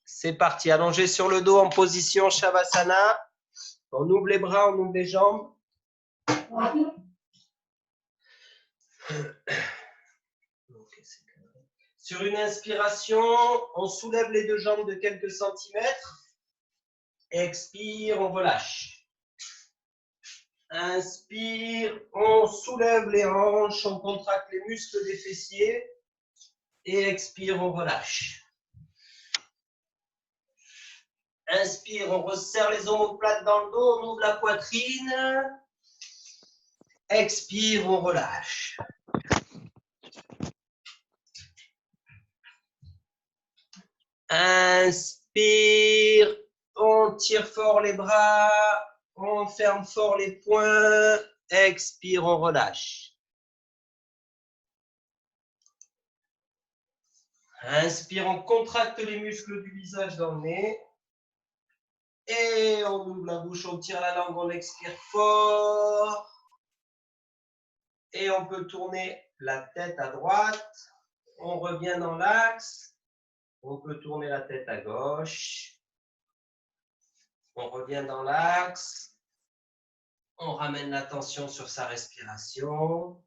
C'est parti, allongé sur le dos en position Shavasana. On ouvre les bras, on ouvre les jambes. Sur une inspiration, on soulève les deux jambes de quelques centimètres. Expire, on relâche. Inspire, on soulève les hanches, on contracte les muscles des fessiers. Et expire, on relâche. Inspire, on resserre les omoplates dans le dos, on ouvre la poitrine. Expire, on relâche. Inspire, on tire fort les bras, on ferme fort les poings. Expire, on relâche. Inspire, on contracte les muscles du visage dans le nez. Et on ouvre la bouche, on tire la langue, on expire fort. Et on peut tourner la tête à droite. On revient dans l'axe. On peut tourner la tête à gauche. On revient dans l'axe. On ramène l'attention sur sa respiration.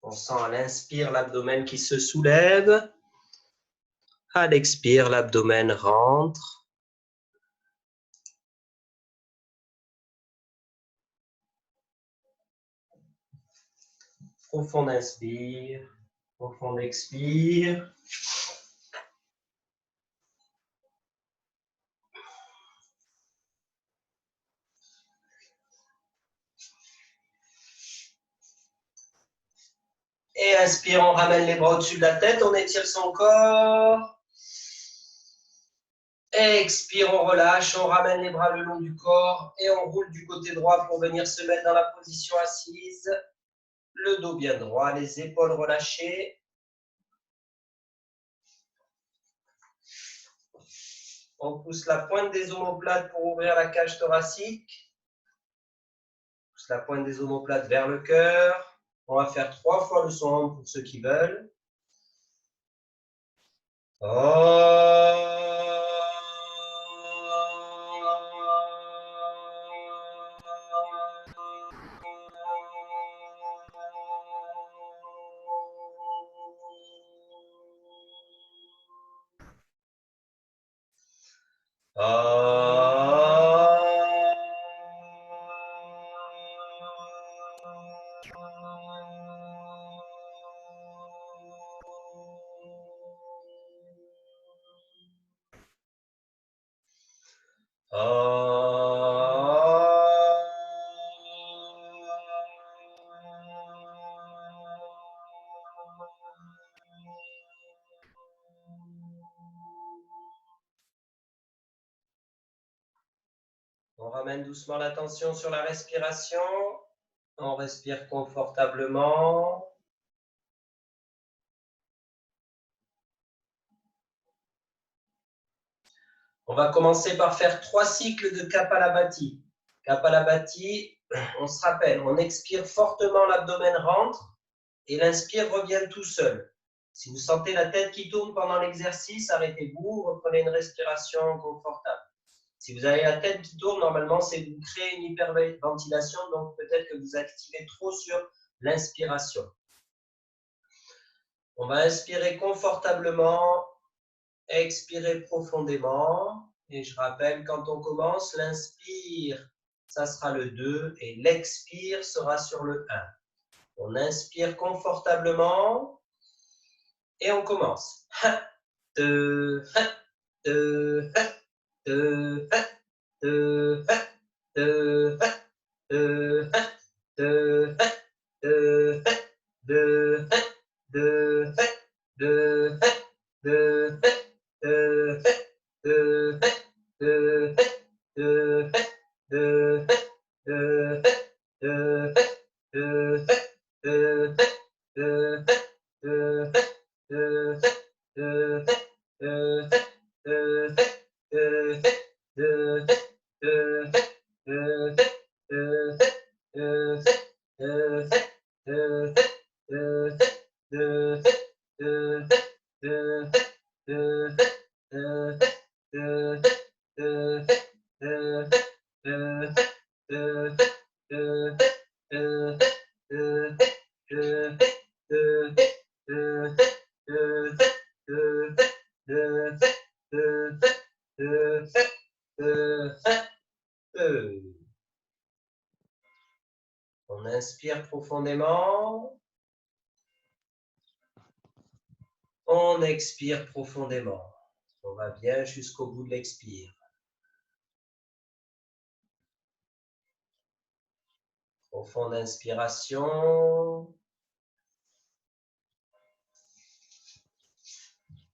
On sent à l'inspire l'abdomen qui se soulève. À l'expire, l'abdomen rentre. Profond inspire, profond expire. Et inspire, on ramène les bras au-dessus de la tête, on étire son corps. Expire, on relâche, on ramène les bras le long du corps et on roule du côté droit pour venir se mettre dans la position assise. Le dos bien droit, les épaules relâchées. On pousse la pointe des omoplates pour ouvrir la cage thoracique. On pousse la pointe des omoplates vers le cœur. On va faire 3 fois le son pour ceux qui veulent. On ramène doucement l'attention sur la respiration. On respire confortablement. On va commencer par faire 3 cycles de Kapalabhati. Kapalabhati, on se rappelle, on expire fortement, l'abdomen rentre et l'inspire revient tout seul. Si vous sentez la tête qui tourne pendant l'exercice, arrêtez-vous, reprenez une respiration confortable. Si vous avez la tête qui tourne, normalement, c'est que vous créez une hyperventilation, donc peut-être que vous activez trop sur l'inspiration. On va inspirer confortablement, expirer profondément. Et je rappelle, quand on commence, l'inspire, ça sera le 2 et l'expire sera sur le 1. On inspire confortablement et on commence. 1, 2, 1, 2, 1, 2, 1, 2, 1, 2, 1, 2, 1, 2, 1, 2, 1, 2, 1, 2, 1, 2, 1, 2, 1, On inspire profondément. On expire profondément. On va bien jusqu'au bout de l'expire. Profonde inspiration.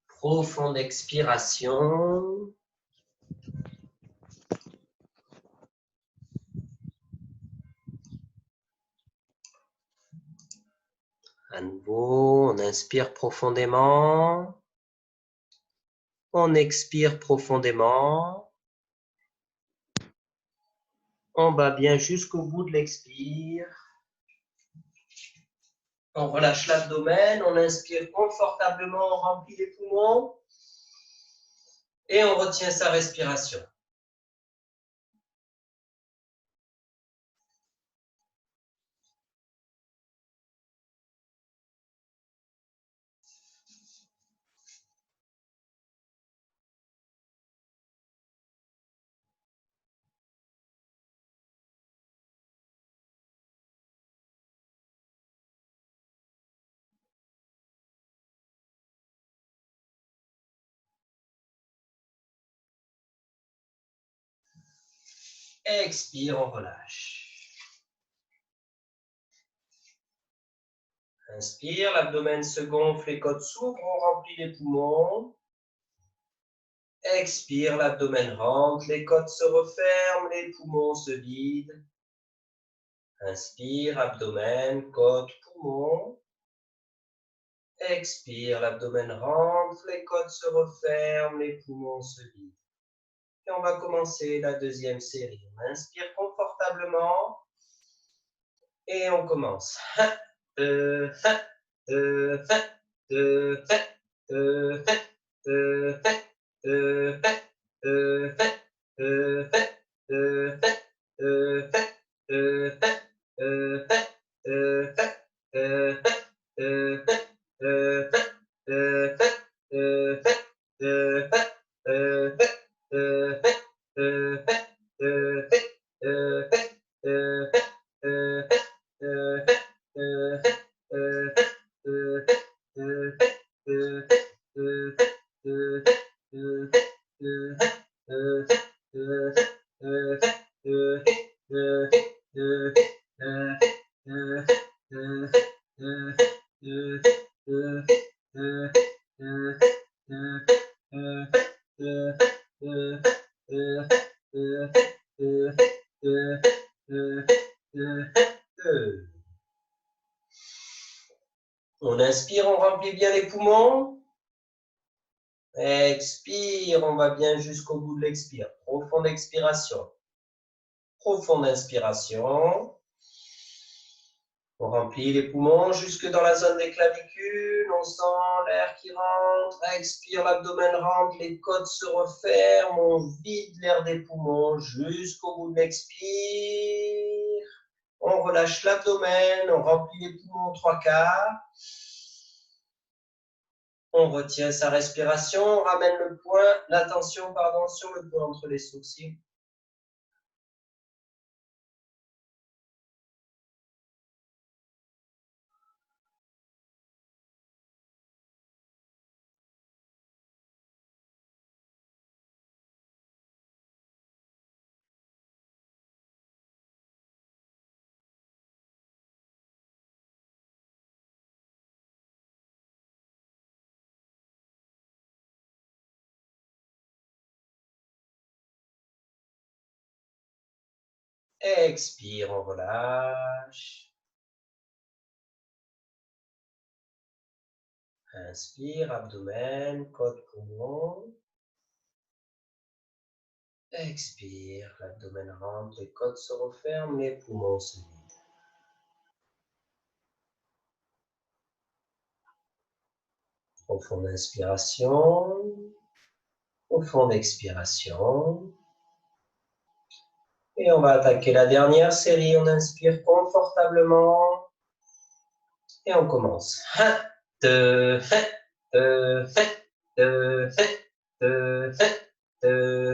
Profonde expiration. À nouveau, on inspire profondément. On expire profondément. On va bien jusqu'au bout de l'expire. On relâche l'abdomen, on inspire confortablement, on remplit les poumons et on retient sa respiration. Expire, on relâche. Inspire, l'abdomen se gonfle, les côtes s'ouvrent, on remplit les poumons. Expire, l'abdomen rentre, les côtes se referment, les poumons se vident. Inspire, abdomen, côtes, poumons. Expire, l'abdomen rentre, les côtes se referment, les poumons se vident. Et on va commencer la deuxième série. On inspire confortablement et on commence. On inspire, on remplit bien les poumons. Expire, on va bien jusqu'au bout de l'expire. Profonde expiration. Profonde inspiration. On remplit les poumons jusque dans la zone des clavicules. On sent l'air qui rentre. Expire, l'abdomen rentre, les côtes se referment. On vide l'air des poumons jusqu'au bout de l'expire. On relâche l'abdomen. On remplit les poumons 3/4. On retient sa respiration. On ramène l'attention sur le point entre les sourcils. Expire, on relâche. Inspire, abdomen, côte, poumon. Expire, l'abdomen rentre, les côtes se referment, les poumons se vident. Profonde inspiration. Profonde expiration. Et on va attaquer la dernière série. On inspire confortablement. Et on commence. 1, 2, 2, 2, 2, 2, 2,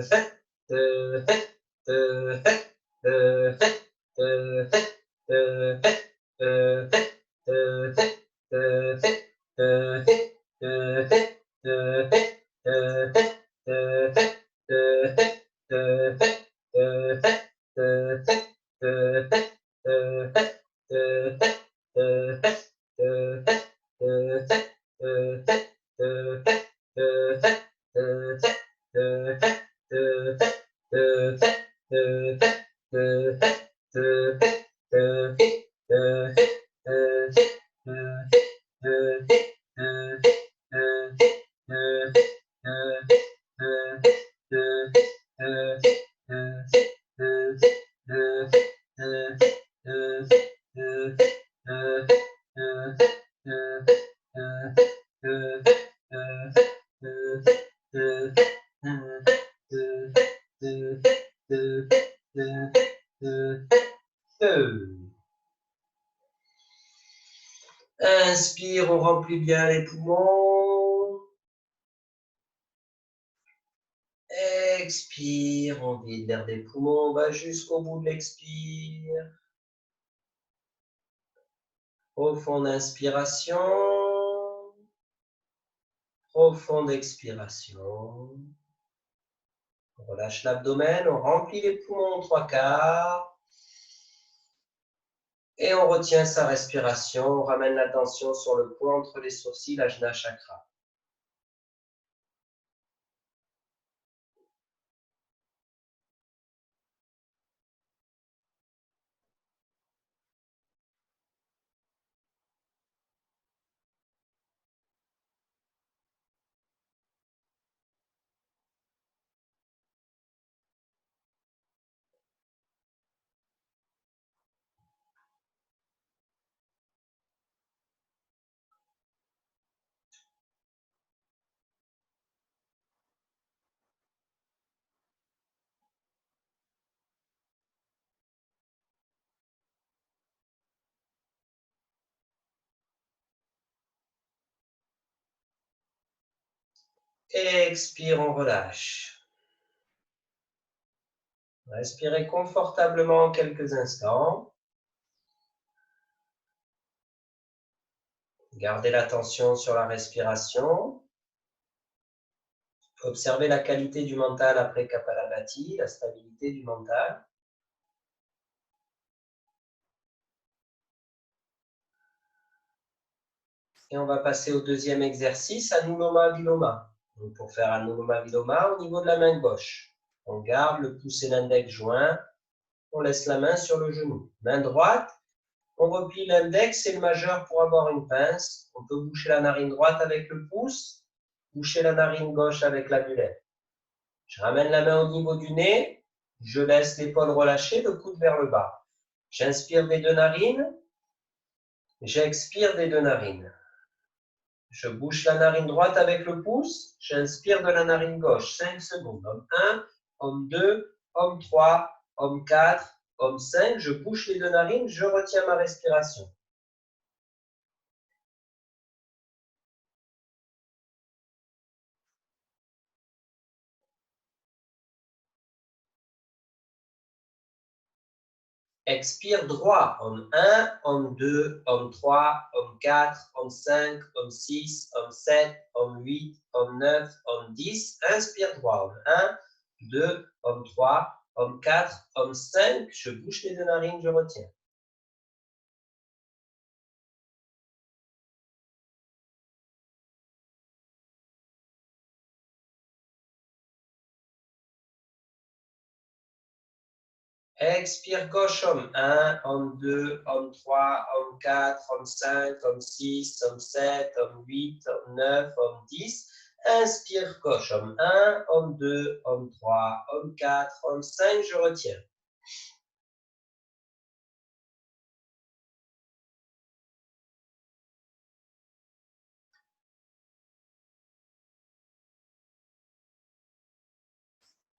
Inspire, on remplit bien les poumons. Expire, on vide l'air des poumons, on va jusqu'au bout de l'expire. Profonde inspiration. Profonde expiration. On relâche l'abdomen, on remplit les poumons en 3/4. Et on retient sa respiration, on ramène l'attention sur le point entre les sourcils, l'Ajna Chakra. Expire, on relâche. Respirez confortablement quelques instants. Gardez l'attention sur la respiration. Observez la qualité du mental après Kapalabhati, la stabilité du mental. Et on va passer au deuxième exercice, Anuloma Viloma. Donc pour faire Anuloma Viloma au niveau de la main gauche. On garde le pouce et l'index joints. On laisse la main sur le genou. Main droite, on replie l'index et le majeur pour avoir une pince. On peut boucher la narine droite avec le pouce, boucher la narine gauche avec la mulette. Je ramène la main au niveau du nez, je laisse l'épaule relâchée, le coude vers le bas. J'inspire des deux narines, j'expire des deux narines. Je bouche la narine droite avec le pouce, j'inspire de la narine gauche. 5 secondes. Homme 1, homme 2, homme 3, homme 4, homme 5. Je bouche les deux narines, je retiens ma respiration. Expire droit. Homme 1, homme 2, homme 3, homme 4, homme 5, homme 6, homme 7, homme 8, homme 9, homme 10. Inspire droit. Homme 1, 2, homme 3, homme 4, homme 5. Je bouche les deux narines, je retiens. Expire gauche, homme 1, homme 2, homme 3, homme 4, homme 5, homme 6, homme 7, homme 8, homme 9, homme 10. Inspire gauche, homme 1, homme 2, homme 3, homme 4, homme 5, je retiens.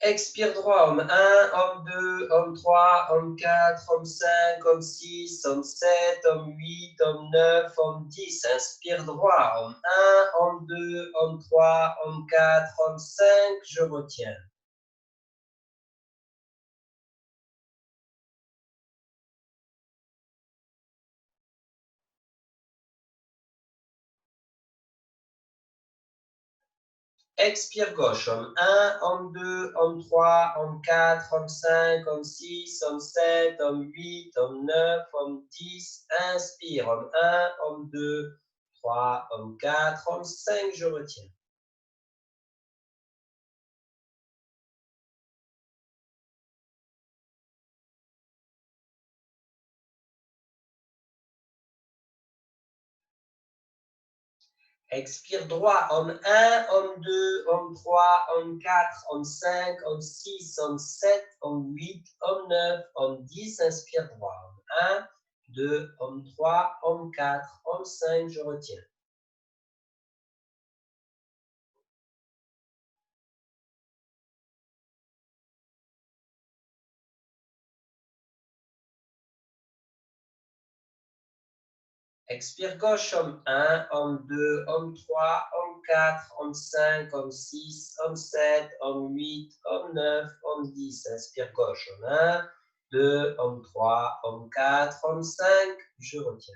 Expire droit, homme 1, homme 2, homme 3, homme 4, homme 5, homme 6, homme 7, homme 8, homme 9, homme 10. Inspire droit, homme 1, homme 2, homme 3, homme 4, homme 5. Je retiens. Expire gauche, homme 1, homme 2, homme 3, homme 4, homme 5, homme 6, homme 7, homme 8, homme 9, homme 10. Inspire, homme 1, homme 2, 3, homme 4, homme 5. Je retiens. Expire droit, homme 1, homme 2, homme 3, homme 4, homme 5, homme 6, homme 7, homme 8, homme 9, homme 10. Inspire droit, homme 1, 2, homme 3, homme 4, homme 5. Je retiens. Expire gauche, homme 1, homme 2, homme 3, homme 4, homme 5, homme 6, homme 7, homme 8, homme 9, homme 10. Inspire gauche, homme 1, 2, homme 3, homme 4, homme 5. Je retiens.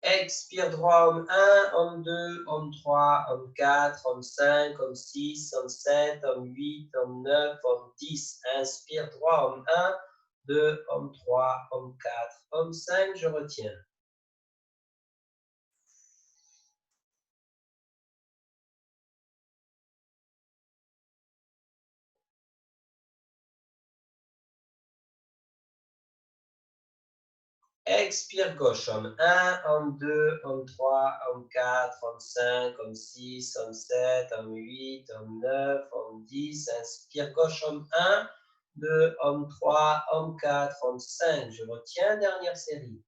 Expire droit, homme 1, homme 2, homme 3, homme 4, homme 5, homme 6, homme 7, homme 8, homme 9, homme 10. Inspire droit, homme 1, 2, homme 3, homme 4, homme 5. Je retiens. Expire gauche, homme 1, homme 2, homme 3, homme 4, homme 5, homme 6, homme 7, homme 8, homme 9, homme 10. Inspire gauche, homme 1, 2, homme 3, homme 4, homme 5. Je retiens, dernière série.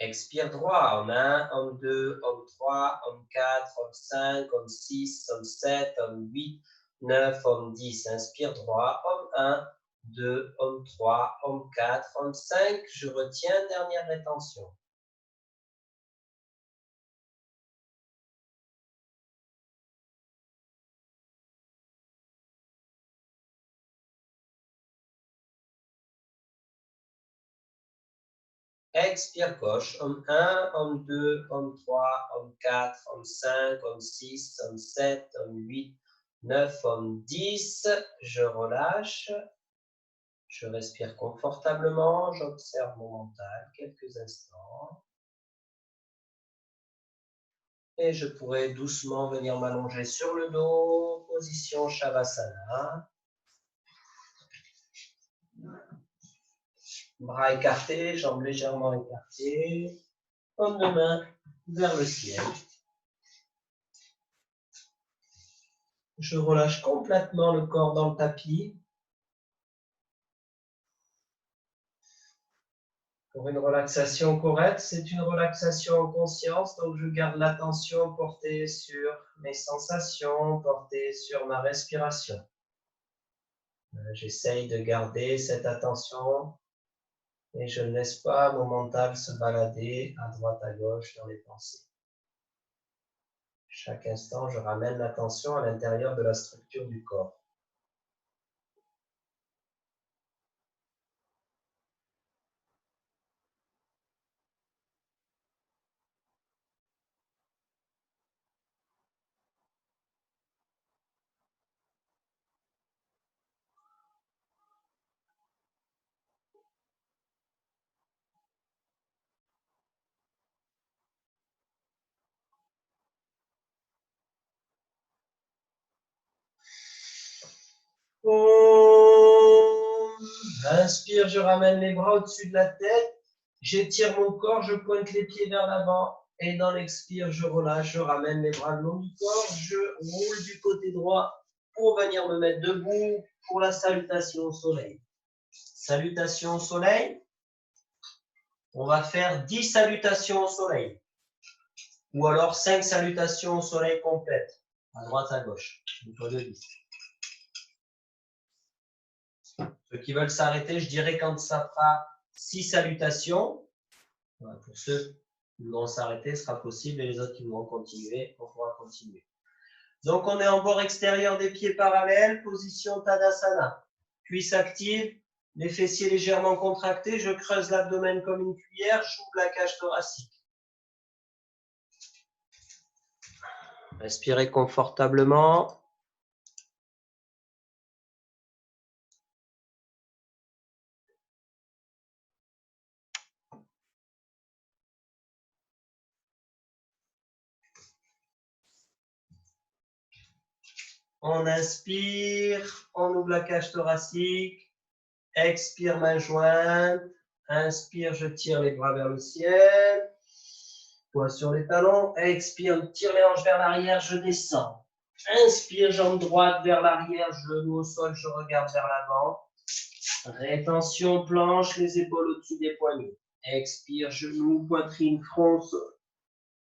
Expire droit, homme 1, homme 2, homme 3, homme 4, homme 5, homme 6, homme 7, homme 8, 9, homme 10. Inspire droit, homme 1, 2, homme 3, homme 4, homme 5. Je retiens, dernière rétention. Expire gauche, homme 1, homme 2, homme 3, homme 4, homme 5, homme 6, homme 7, homme 8, 9, homme 10. Je relâche. Je respire confortablement. J'observe mon mental quelques instants. Et je pourrais doucement venir m'allonger sur le dos, position Shavasana. Bras écartés, jambes légèrement écartées. Paume de main vers le ciel. Je relâche complètement le corps dans le tapis. Pour une relaxation correcte, c'est une relaxation en conscience, donc je garde l'attention portée sur mes sensations, portée sur ma respiration. J'essaye de garder cette attention et je ne laisse pas mon mental se balader à droite à gauche dans les pensées. Chaque instant, je ramène l'attention à l'intérieur de la structure du corps. Om Inspire, je ramène les bras au-dessus de la tête. J'étire mon corps, je pointe les pieds vers l'avant. Et dans l'expire, je relâche, je ramène les bras le long du corps. Je roule du côté droit pour venir me mettre debout pour la salutation au soleil. Salutation au soleil. On va faire 10 salutations au soleil. Ou alors 5 salutations au soleil complètes. À droite, à gauche. Une fois de 10. Ceux qui veulent s'arrêter, je dirais quand ça fera 6 salutations. Voilà, pour ceux qui voudront s'arrêter, ce sera possible. Et les autres qui voudront continuer, on pourra continuer. Donc, on est en bord extérieur des pieds parallèles, position Tadasana. Cuisse active, les fessiers légèrement contractés. Je creuse l'abdomen comme une cuillère, j'ouvre la cage thoracique. Respirez confortablement. On inspire, on ouvre la cage thoracique. Expire, main jointe. Inspire, je tire les bras vers le ciel. Poids sur les talons. Expire, tire les hanches vers l'arrière, je descends. Inspire, jambe droite vers l'arrière, genou au sol, je regarde vers l'avant. Rétention, planche, les épaules au-dessus des poignets. Expire, genou, poitrine, front au sol.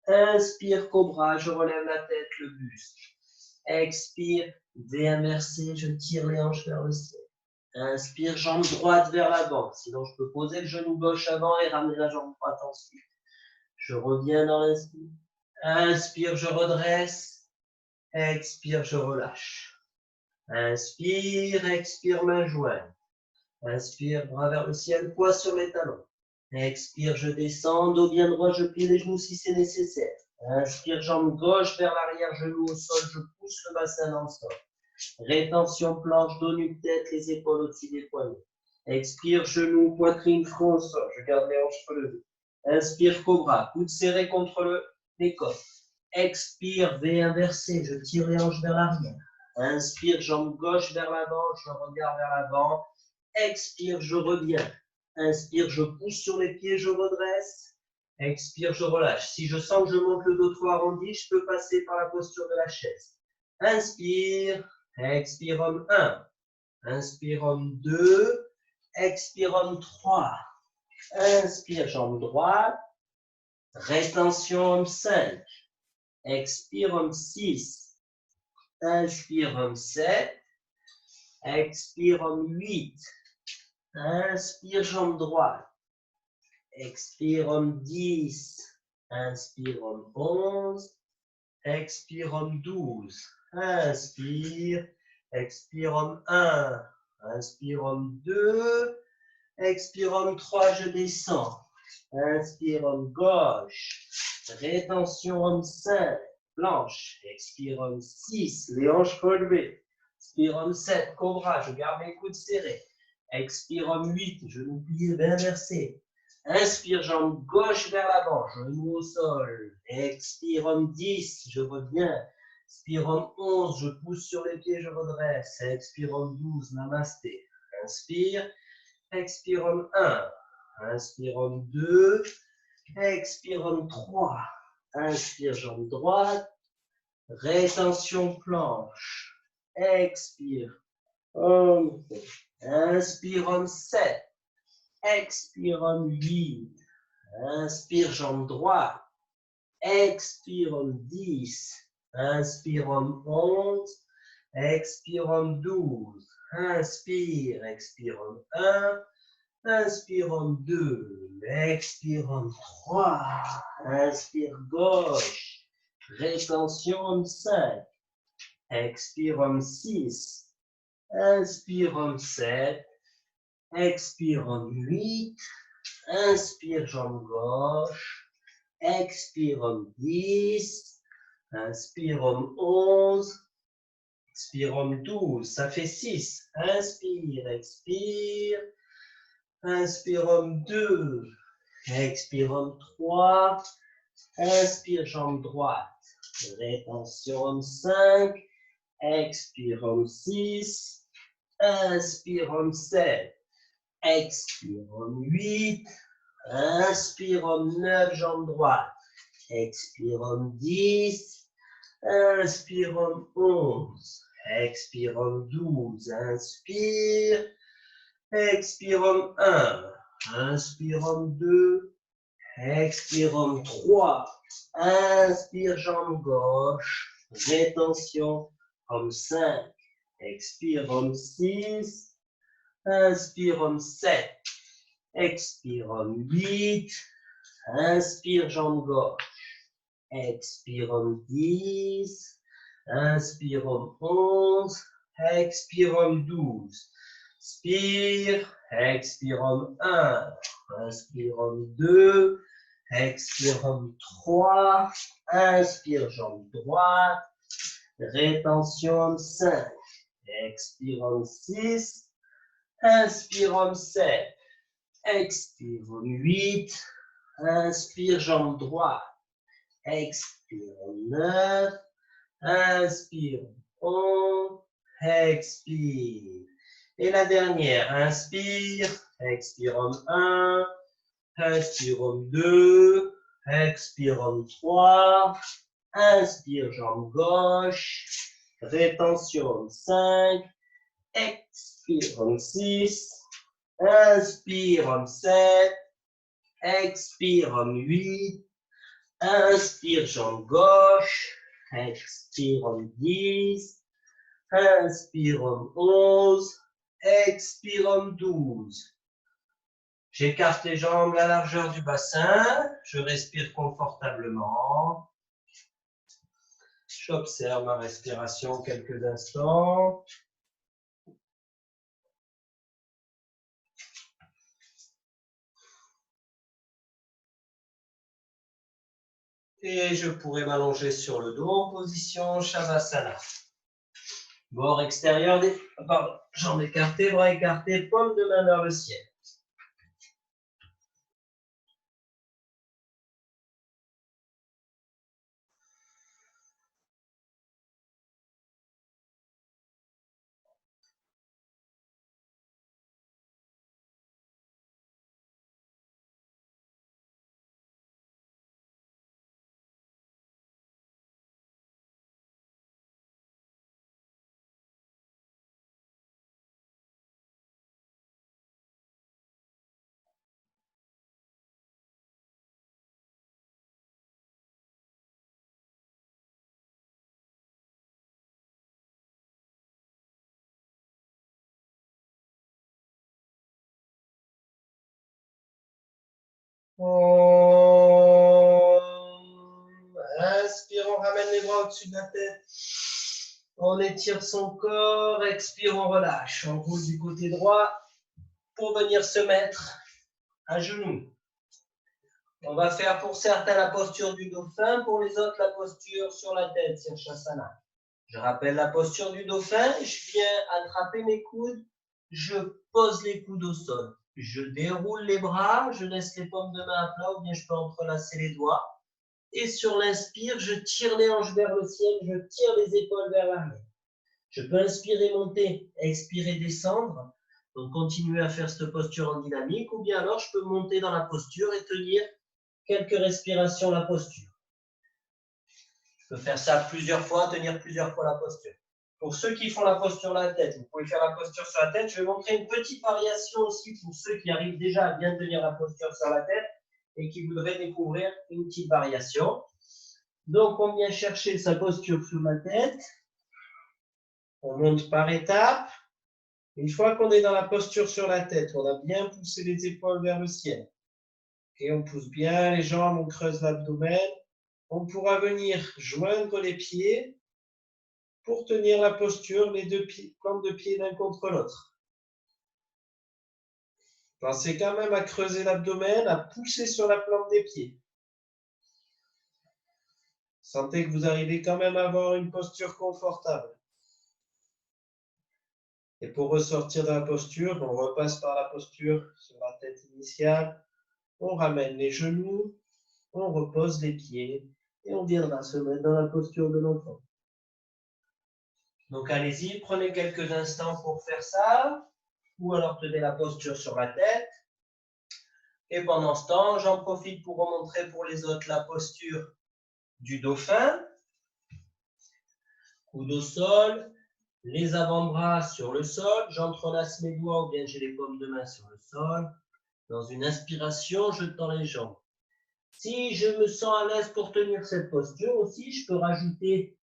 Inspire, cobra, je relève la tête, le buste. Expire, V inversé, je tire les hanches vers le ciel. Inspire, jambe droite vers l'avant. Sinon, je peux poser le genou gauche avant et ramener la jambe droite ensuite. Je reviens dans l'inspire. Inspire, je redresse. Expire, je relâche. Inspire, expire, main jointe. Inspire, bras vers le ciel, poids sur les talons. Expire, je descends, dos bien droit, je plie les genoux si c'est nécessaire. Inspire, jambe gauche vers l'arrière, genou au sol, je pousse le bassin dans le sol. Rétention, planche, dos nu, tête, les épaules au-dessus des poignets. Expire, genou, poitrine, front au sol. Je garde les hanches relevées. Inspire, cobra, coude serré contre les côtes. Expire, V inversé, je tire les hanches vers l'arrière. Inspire, jambe gauche vers l'avant, je regarde vers l'avant. Expire, je reviens. Inspire, je pousse sur les pieds, je redresse. Expire, je relâche. Si je sens que je monte le dos trop arrondi, je peux passer par la posture de la chaise. Inspire, expire homme 1. Inspire homme 2. Expire homme 3. Inspire, jambe droite. Rétention homme 5. Expire homme 6. Inspire homme 7. Expire homme 8. Inspire, jambe droite. Expire, homme 10. Inspire, homme 11. Expire, homme 12. Inspire. Expire, homme 1. Inspire, homme 2. Expire, homme 3, je descends. Inspire, homme gauche. Rétention, homme 5. Planche. Expire, homme 6. Les hanches relevées. Expire, homme 7. Cobra, je garde mes coudes serrés. Expire, homme 8, genou plié, inversé. Inspire, jambe gauche vers l'avant, genou au sol. Expire, homme 10, je reviens. Expire, homme 11, je pousse sur les pieds, je redresse. Expire, homme 12, namasté. Inspire. Expire, homme 1. Inspire, homme 2. Expire, homme 3. Inspire, jambe droite. Rétention, planche. Expire. Homme 4. Inspire, homme 7. Expire, homme 8. Inspire, jambe droite. Expire, homme 10. Inspire, homme 11. Expire, homme 12. Inspire, expire, homme 1. Inspire, homme 2. Expire, homme 3. Inspire, gauche. Rétention, homme 5. Expire, homme 6. Inspire, homme 7. Expire, homme 8. Inspire, jambe gauche. Expire, homme 10. Inspire, homme 11. Expire, homme 12. Ça fait 6. Inspire, expire. Inspire, homme 2. Expire, homme 3. Inspire, jambe droite. Rétention, homme 5. Expire, homme 6. Inspire, homme 7. Expire homme 8. Inspire homme 9, jambe droite. Expire homme 10. Inspire homme 11. Expire homme 12. Inspire. Expire homme 1. Inspire homme 2. Expire homme 3. Inspire jambe gauche. Rétention. Homme 5. Expire homme 6. Inspire homme 7. Expire homme 8. Inspire jambe gauche. Expire homme 10. Inspire homme 11. Expire homme 12. Expire. Expire homme 1. Inspire homme 2. Expire homme 3. Inspire jambe droite. Rétention homme 5. Expire homme 6. Inspire homme 7. Expire homme 8. Inspire jambe droite. Expire homme 9. Inspire 11. Expire. Et la dernière, inspire. Expire homme 1. Inspire homme 2. Expire homme 3. Inspire jambe gauche. Rétention homme 5. Expire homme 6. Inspire homme 7. Expire homme 8. Inspire jambe gauche. Expire homme 10. Inspire homme 11. Expire homme 12. J'écarte les jambes la largeur du bassin. Je respire confortablement. J'observe ma respiration quelques instants. Et je pourrais m'allonger sur le dos en position Shavasana. Bord extérieur des jambes écartées, bras écartés, paume de main vers le ciel. Inspire, on ramène les bras au-dessus de la tête. On étire son corps. Expire, on relâche. On roule du côté droit pour venir se mettre à genoux. On va faire pour certains la posture du dauphin, pour les autres la posture sur la tête, Sirsasana. Je rappelle la posture du dauphin. Je viens attraper mes coudes. Je pose les coudes au sol. Je déroule les bras, je laisse les paumes de main à plat ou bien je peux entrelacer les doigts. Et sur l'inspire, je tire les hanches vers le ciel, je tire les épaules vers l'arrière. Je peux inspirer, monter, expirer, descendre. Donc, continuer à faire cette posture en dynamique. Ou bien alors, je peux monter dans la posture et tenir quelques respirations la posture. Je peux faire ça plusieurs fois, tenir plusieurs fois la posture. Pour ceux qui font la posture sur la tête, vous pouvez faire la posture sur la tête. Je vais montrer une petite variation aussi pour ceux qui arrivent déjà à bien tenir la posture sur la tête et qui voudraient découvrir une petite variation. Donc, on vient chercher sa posture sur la tête. On monte par étapes. Une fois qu'on est dans la posture sur la tête, on a bien poussé les épaules vers le ciel. Et on pousse bien les jambes, on creuse l'abdomen. On pourra venir joindre les pieds pour tenir la posture, les deux plantes de pied l'un contre l'autre. Pensez quand même à creuser l'abdomen, à pousser sur la plante des pieds. Sentez que vous arrivez quand même à avoir une posture confortable. Et pour ressortir de la posture, on repasse par la posture sur la tête initiale. On ramène les genoux, on repose les pieds et on viendra se mettre dans la posture de l'enfant. Donc allez-y, prenez quelques instants pour faire ça. ou alors tenez la posture sur la tête. Et pendant ce temps, j'en profite pour remontrer pour les autres la posture du dauphin. Coude au sol, les avant-bras sur le sol, j'entrelace mes doigts ou bien j'ai les paumes de main sur le sol. Dans une inspiration, je tends les jambes. Si je me sens à l'aise pour tenir cette posture aussi, je peux rajouter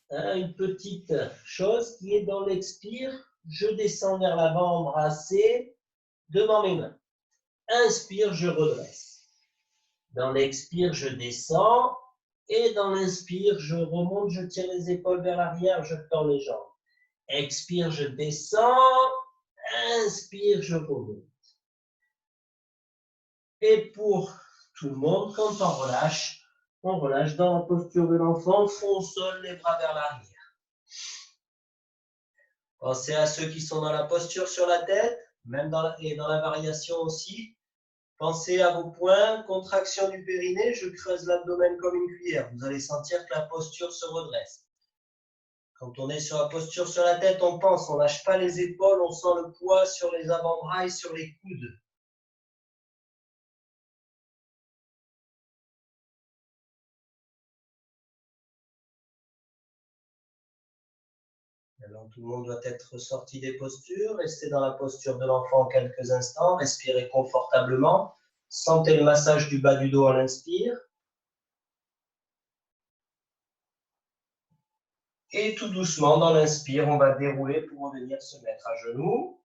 une petite chose qui est dans l'expire. Je descends vers l'avant, embrassé devant mes mains. Inspire, je redresse. Dans l'expire, je descends. Et dans l'inspire, je remonte, je tire les épaules vers l'arrière, je tends les jambes. Expire, je descends. Inspire, je remonte. Et pour tout le monde, quand on relâche dans la posture de l'enfant, front au sol, les bras vers l'arrière. Pensez à ceux qui sont dans la posture sur la tête, même dans la variation aussi. Pensez à vos poings, contraction du périnée, je creuse l'abdomen comme une cuillère. Vous allez sentir que la posture se redresse. Quand on est sur la posture sur la tête, on pense, on ne lâche pas les épaules, on sent le poids sur les avant-bras et sur les coudes. Alors, tout le monde doit être sorti des postures. Restez dans la posture de l'enfant quelques instants. Respirez confortablement. Sentez le massage du bas du dos à l'inspire. Et tout doucement, dans l'inspire, on va dérouler pour revenir se mettre à genoux.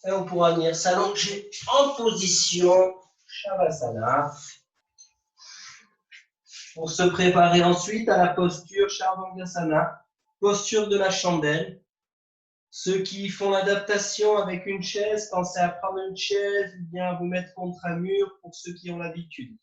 Et on pourra venir s'allonger en position Shavasana pour se préparer ensuite à la posture Shavasana, posture de la chandelle. Ceux qui font l'adaptation avec une chaise, pensez à prendre une chaise ou bien à vous mettre contre un mur pour ceux qui ont l'habitude.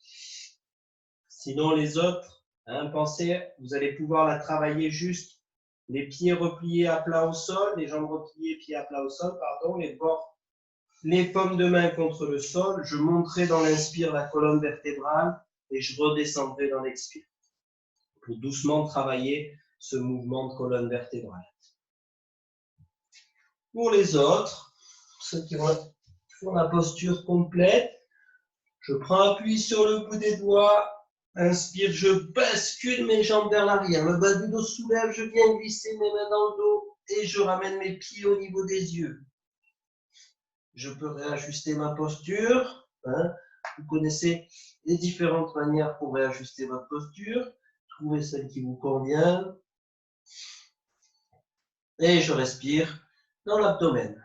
Sinon, les autres, pensez, vous allez pouvoir la travailler juste les pieds repliés à plat au sol, les jambes repliées, pieds à plat au sol, pardon, les paumes de main contre le sol. Je monterai dans l'inspire la colonne vertébrale et je redescendrai dans l'expire pour doucement travailler ce mouvement de colonne vertébrale. Pour les autres, ceux qui font la posture complète, je prends appui sur le bout des doigts. Inspire, je bascule mes jambes vers l'arrière. Le bas du dos soulève, je viens glisser mes mains dans le dos et je ramène mes pieds au niveau des yeux. Je peux réajuster ma posture. Vous connaissez les différentes manières pour réajuster votre posture. Trouvez celle qui vous convient. Et je respire dans l'abdomen.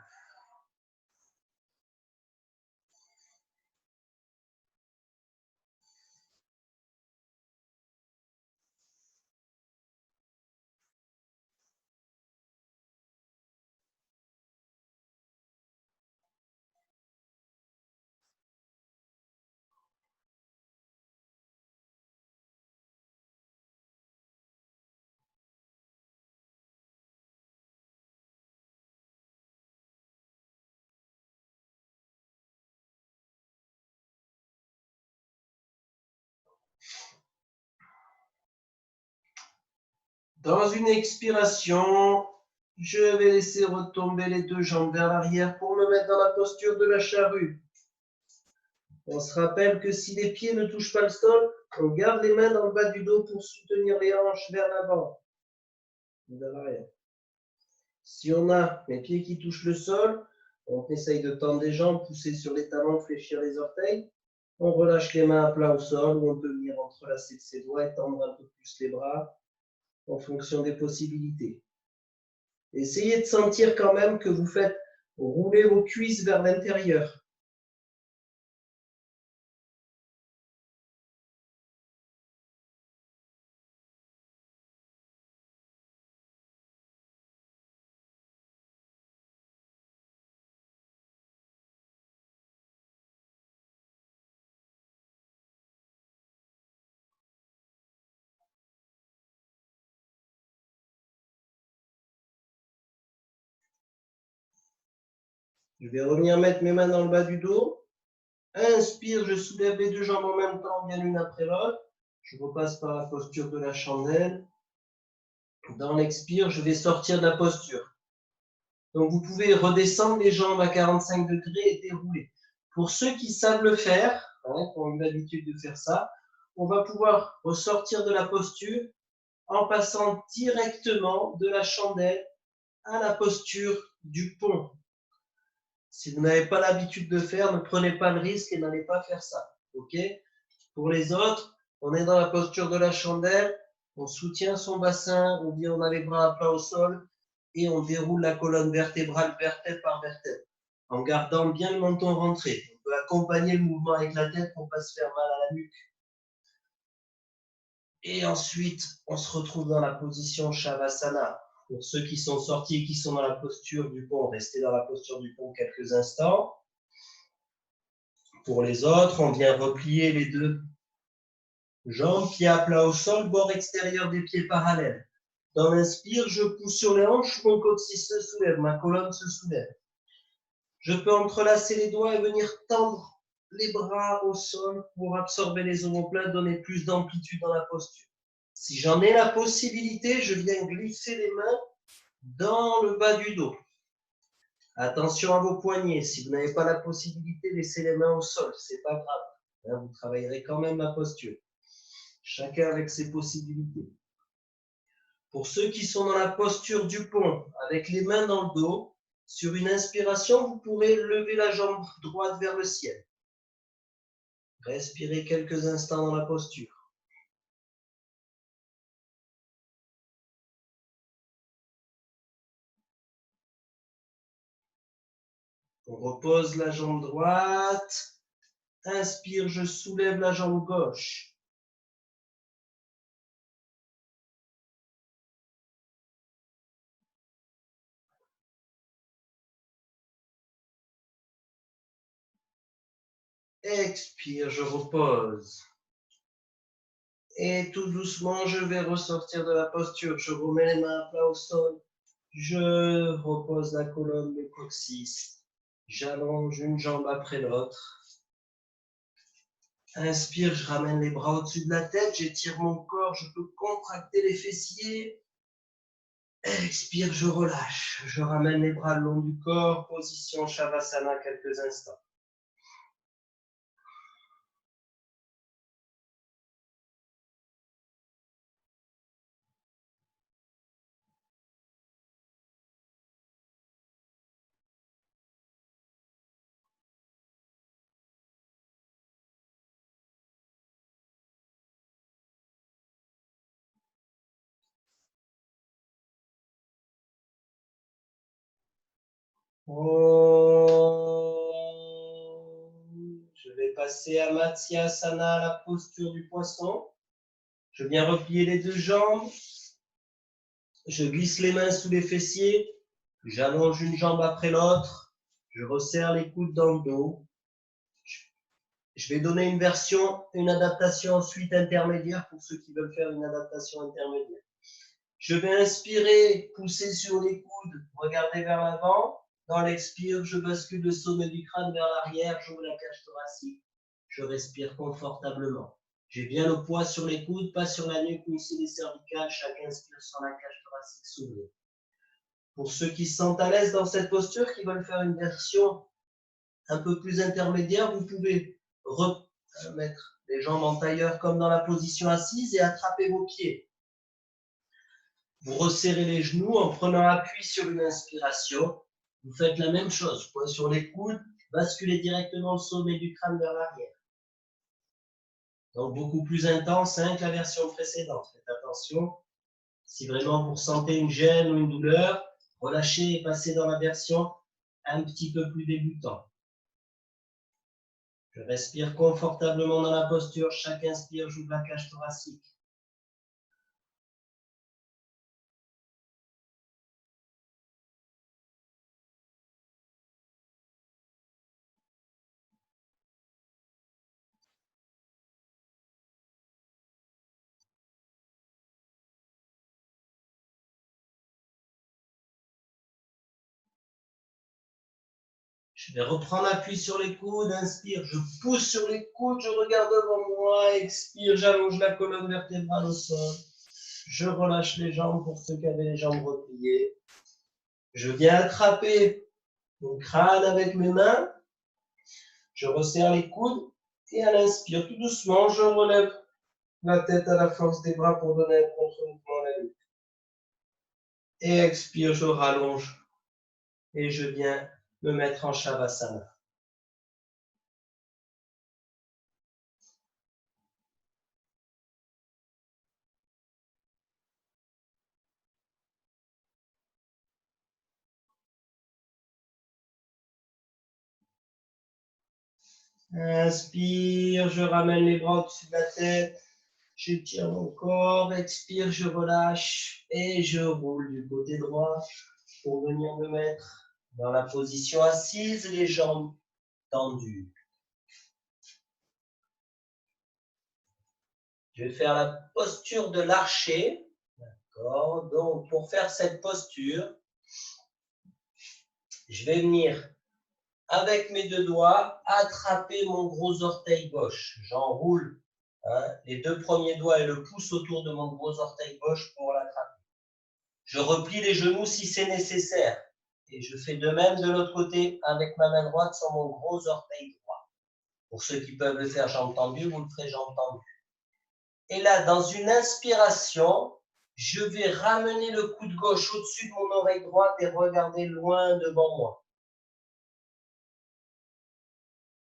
Dans une expiration, je vais laisser retomber les deux jambes vers l'arrière pour me mettre dans la posture de la charrue. On se rappelle que si les pieds ne touchent pas le sol, on garde les mains dans le bas du dos pour soutenir les hanches vers l'avant, vers l'arrière. Si on a les pieds qui touchent le sol, on essaye de tendre les jambes, pousser sur les talons, fléchir les orteils. On relâche les mains à plat au sol ou on peut venir entrelacer ses doigts et tendre un peu plus les bras en fonction des possibilités. Essayez de sentir quand même que vous faites rouler vos cuisses vers l'intérieur. Je vais revenir mettre mes mains dans le bas du dos. Inspire, je soulève les deux jambes en même temps, bien l'une après l'autre. Je repasse par la posture de la chandelle. Dans l'expire, je vais sortir de la posture. Donc, vous pouvez redescendre les jambes à 45 degrés et dérouler. Pour ceux qui savent le faire, qui ont eu l'habitude de faire ça, on va pouvoir ressortir de la posture en passant directement de la chandelle à la posture du pont. Si vous n'avez pas l'habitude de faire, ne prenez pas le risque et n'allez pas faire ça. Ok? Pour les autres, on est dans la posture de la chandelle, on soutient son bassin, on a les bras à plat au sol et on déroule la colonne vertébrale vertèbre par vertèbre en gardant bien le menton rentré. On peut accompagner le mouvement avec la tête pour ne pas se faire mal à la nuque. Et ensuite, on se retrouve dans la position Shavasana. Pour ceux qui sont sortis et qui sont dans la posture du pont, restez dans la posture du pont quelques instants. Pour les autres, on vient replier les deux jambes, pieds à plat au sol, bord extérieur des pieds parallèles. Dans l'inspire, je pousse sur les hanches, mon coccyx se soulève, ma colonne se soulève. Je peux entrelacer les doigts et venir tendre les bras au sol pour absorber les omoplates, donner plus d'amplitude dans la posture. Si j'en ai la possibilité, je viens glisser les mains dans le bas du dos. Attention à vos poignets. Si vous n'avez pas la possibilité, laissez les mains au sol. Ce n'est pas grave. Vous travaillerez quand même la posture. Chacun avec ses possibilités. Pour ceux qui sont dans la posture du pont, avec les mains dans le dos, sur une inspiration, vous pourrez lever la jambe droite vers le ciel. Respirez quelques instants dans la posture. On repose la jambe droite. Inspire, je soulève la jambe gauche. Expire, je repose. Et tout doucement, je vais ressortir de la posture. Je remets les mains à plat au sol. Je repose la colonne, le coccyx. J'allonge une jambe après l'autre. Inspire, je ramène les bras au-dessus de la tête. J'étire mon corps. Je peux contracter les fessiers. Expire, je relâche. Je ramène les bras le long du corps. Position Shavasana quelques instants. Je vais passer à Matsyasana, la posture du poisson. Je viens replier les deux jambes. Je glisse les mains sous les fessiers. J'allonge une jambe après l'autre. Je resserre les coudes dans le dos. Je vais donner une adaptation ensuite intermédiaire pour ceux qui veulent faire une adaptation intermédiaire. Je vais inspirer, pousser sur les coudes, regarder vers l'avant. Dans l'expire, je bascule le sommet du crâne vers l'arrière, j'ouvre la cage thoracique. Je respire confortablement. J'ai bien le poids sur les coudes, pas sur la nuque ni sur les cervicales. Chaque inspire sur la cage thoracique s'ouvre. Pour ceux qui se sentent à l'aise dans cette posture, qui veulent faire une version un peu plus intermédiaire, vous pouvez remettre les jambes en tailleur comme dans la position assise et attraper vos pieds. Vous resserrez les genoux en prenant appui sur une inspiration. Vous faites la même chose, poing sur les coudes, basculez directement le sommet du crâne vers l'arrière. Donc beaucoup plus intense que la version précédente. Faites attention. Si vraiment vous ressentez une gêne ou une douleur, relâchez et passez dans la version un petit peu plus débutant. Je respire confortablement dans la posture. Chaque inspire, j'ouvre la cage thoracique. Je vais reprendre appui sur les coudes, inspire, je pousse sur les coudes, je regarde devant moi, expire, j'allonge la colonne vertébrale au sol. je relâche les jambes pour ceux qui avaient les jambes repliées. Je viens attraper mon crâne avec mes mains. Je resserre les coudes et à l'inspire, tout doucement, je relève la tête à la force des bras pour donner un contre-mouvement à la nuque. Et expire, je rallonge et je viens me mettre en Shavasana. Inspire, je ramène les bras au-dessus de la tête. Je tire mon corps, expire, je relâche et je roule du côté droit pour venir me mettre dans la position assise, les jambes tendues. Je vais faire la posture de l'archer. D'accord. Donc, pour faire cette posture, je vais venir avec mes deux doigts attraper mon gros orteil gauche. J'enroule les deux premiers doigts et le pouce autour de mon gros orteil gauche pour l'attraper. Je replie les genoux si c'est nécessaire. Et je fais de même de l'autre côté avec ma main droite sur mon gros orteil droit. Pour ceux qui peuvent le faire jambes tendues, vous le ferez jambes tendues. Et là, dans une inspiration, je vais ramener le coude gauche au-dessus de mon oreille droite et regarder loin devant moi.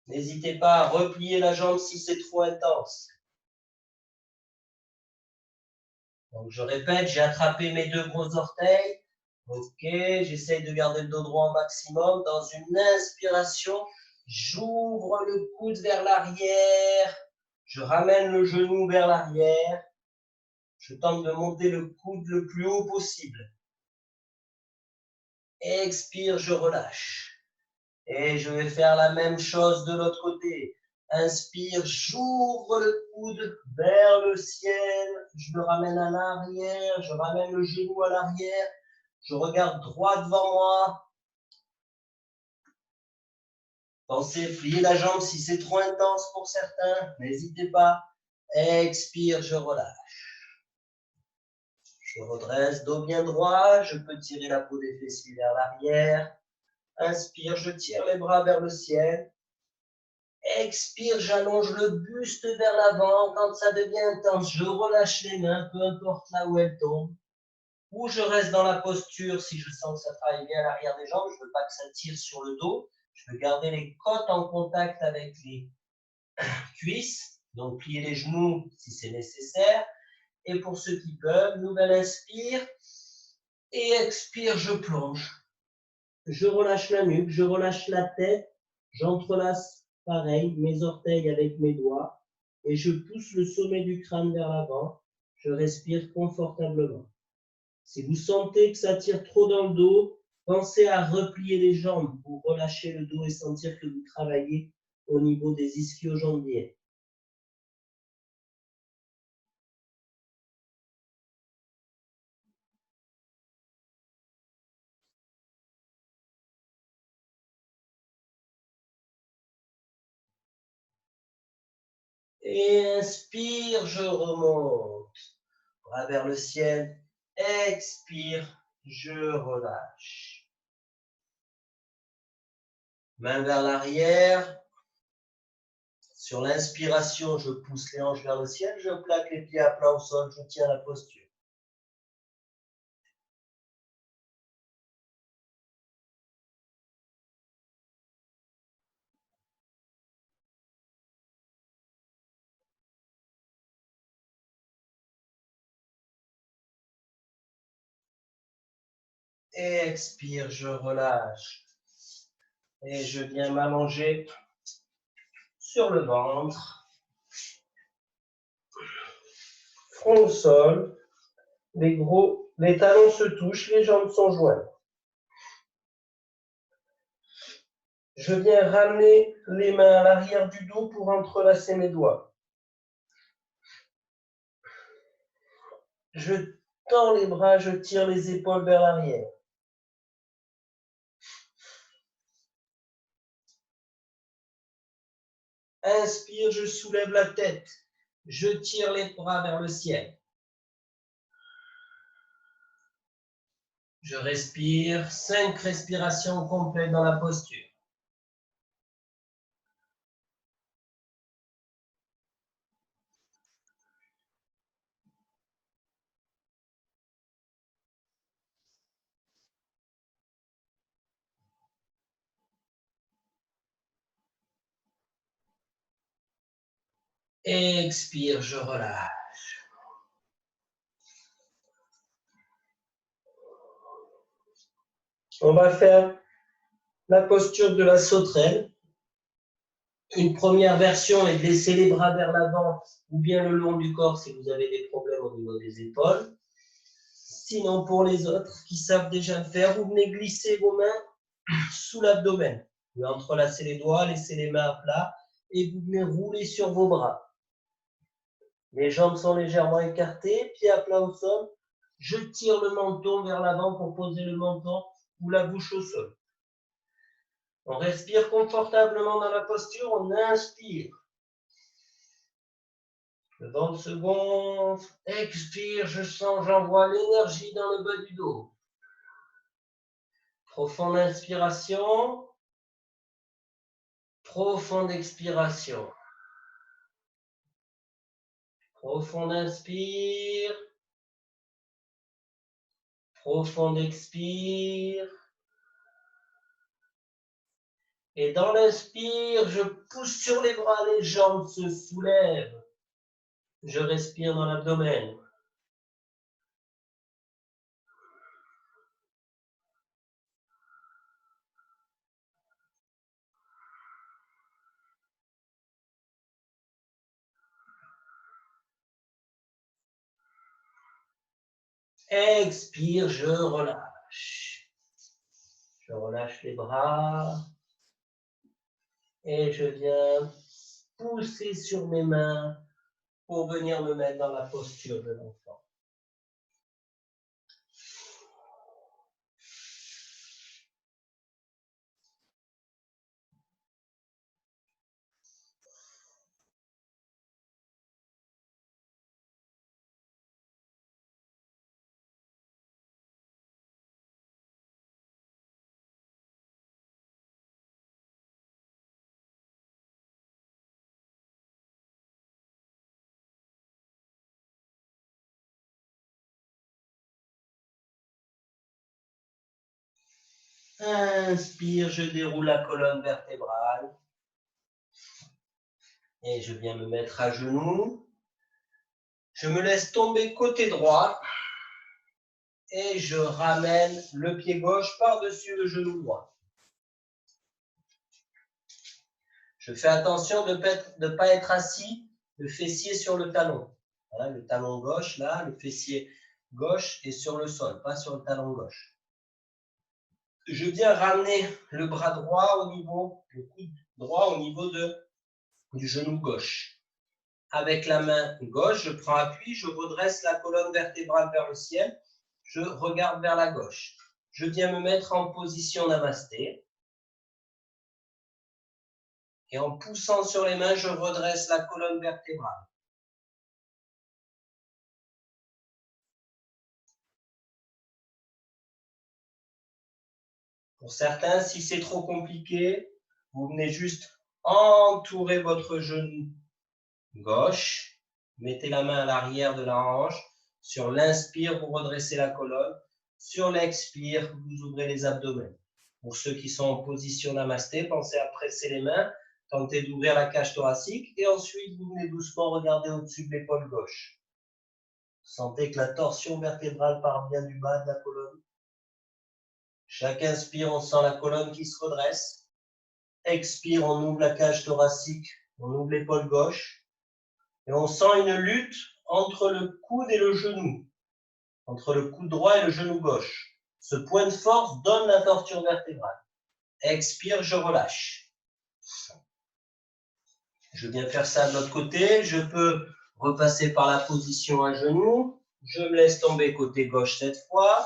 N'hésitez pas à replier la jambe si c'est trop intense. Donc, je répète, j'ai attrapé mes deux gros orteils. Ok, j'essaye de garder le dos droit au maximum. Dans une inspiration, j'ouvre le coude vers l'arrière. Je ramène le genou vers l'arrière. Je tente de monter le coude le plus haut possible. Expire, je relâche. Et je vais faire la même chose de l'autre côté. Inspire, j'ouvre le coude vers le ciel. Je le ramène à l'arrière. Je ramène le genou à l'arrière. Je regarde droit devant moi. Pensez plier la jambe si c'est trop intense pour certains. N'hésitez pas. Expire, je relâche. Je redresse, dos bien droit. Je peux tirer la peau des fessiers vers l'arrière. Inspire, je tire les bras vers le ciel. Expire, j'allonge le buste vers l'avant. Quand ça devient intense, je relâche les mains, peu importe là où elles tombent. Ou je reste dans la posture si je sens que ça travaille bien à l'arrière des jambes. Je ne veux pas que ça tire sur le dos. Je veux garder les côtes en contact avec les cuisses. Donc, plier les genoux si c'est nécessaire. Et pour ceux qui peuvent, nouvelle inspire. Et expire, je plonge. Je relâche la nuque, je relâche la tête. J'entrelace pareil mes orteils avec mes doigts. Et je pousse le sommet du crâne vers l'avant. Je respire confortablement. Si vous sentez que ça tire trop dans le dos, pensez à replier les jambes pour relâcher le dos et sentir que vous travaillez au niveau des ischio-jambiers. Et inspire, je remonte. Bras vers le ciel. Expire, je relâche. Main vers l'arrière. Sur l'inspiration, je pousse les hanches vers le ciel. Je plaque les pieds à plat au sol. Je tiens la posture. Expire, je relâche. Et je viens m'allonger sur le ventre. Front au sol. Les talons se touchent, les jambes sont jointes. Je viens ramener les mains à l'arrière du dos pour entrelacer mes doigts. Je tends les bras, je tire les épaules vers l'arrière. Inspire, je soulève la tête. Je tire les bras vers le ciel. Je respire 5 respirations complètes dans la posture. Expire, je relâche. On va faire la posture de la sauterelle. Une première version est de laisser les bras vers l'avant ou bien le long du corps si vous avez des problèmes au niveau des épaules. Sinon, pour les autres qui savent déjà le faire, vous venez glisser vos mains sous l'abdomen. Vous entrelacez les doigts, laissez les mains à plat et vous venez rouler sur vos bras. Les jambes sont légèrement écartées, pieds à plat au sol. Je tire le menton vers l'avant pour poser le menton ou la bouche au sol. On respire confortablement dans la posture, on inspire. Le ventre se gonfle, expire, je sens, j'envoie l'énergie dans le bas du dos. Profonde inspiration, profonde expiration. Profonde inspire, profonde expire. Et dans l'inspire, je pousse sur les bras, les jambes se soulèvent. Je respire dans l'abdomen. Expire, je relâche. Je relâche les bras. Et je viens pousser sur mes mains pour venir me mettre dans la posture de l'enfant. Inspire, je déroule la colonne vertébrale. Et je viens me mettre à genoux. Je me laisse tomber côté droit. Et je ramène le pied gauche par-dessus le genou droit. Je fais attention de ne pas être assis, le fessier sur le talon. Voilà, le talon gauche, là, le fessier gauche est sur le sol, pas sur le talon gauche. Je viens ramener le bras droit au niveau, le coude droit au niveau du genou gauche. Avec la main gauche, je prends appui, je redresse la colonne vertébrale vers le ciel, je regarde vers la gauche. Je viens me mettre en position namasté. Et en poussant sur les mains, je redresse la colonne vertébrale. Pour certains, si c'est trop compliqué, vous venez juste entourer votre genou gauche. Mettez la main à l'arrière de la hanche. Sur l'inspire, vous redressez la colonne. Sur l'expire, vous ouvrez les abdomens. Pour ceux qui sont en position namasté, pensez à presser les mains. Tentez d'ouvrir la cage thoracique. Et ensuite, vous venez doucement regarder au-dessus de l'épaule gauche. Sentez que la torsion vertébrale part bien du bas de la colonne. Chaque inspire, on sent la colonne qui se redresse. Expire, on ouvre la cage thoracique, on ouvre l'épaule gauche. Et on sent une lutte entre le coude et le genou, entre le coude droit et le genou gauche. Ce point de force donne la torsion vertébrale. Expire, je relâche. Je viens faire ça de l'autre côté. Je peux repasser par la position à genoux. Je me laisse tomber côté gauche cette fois.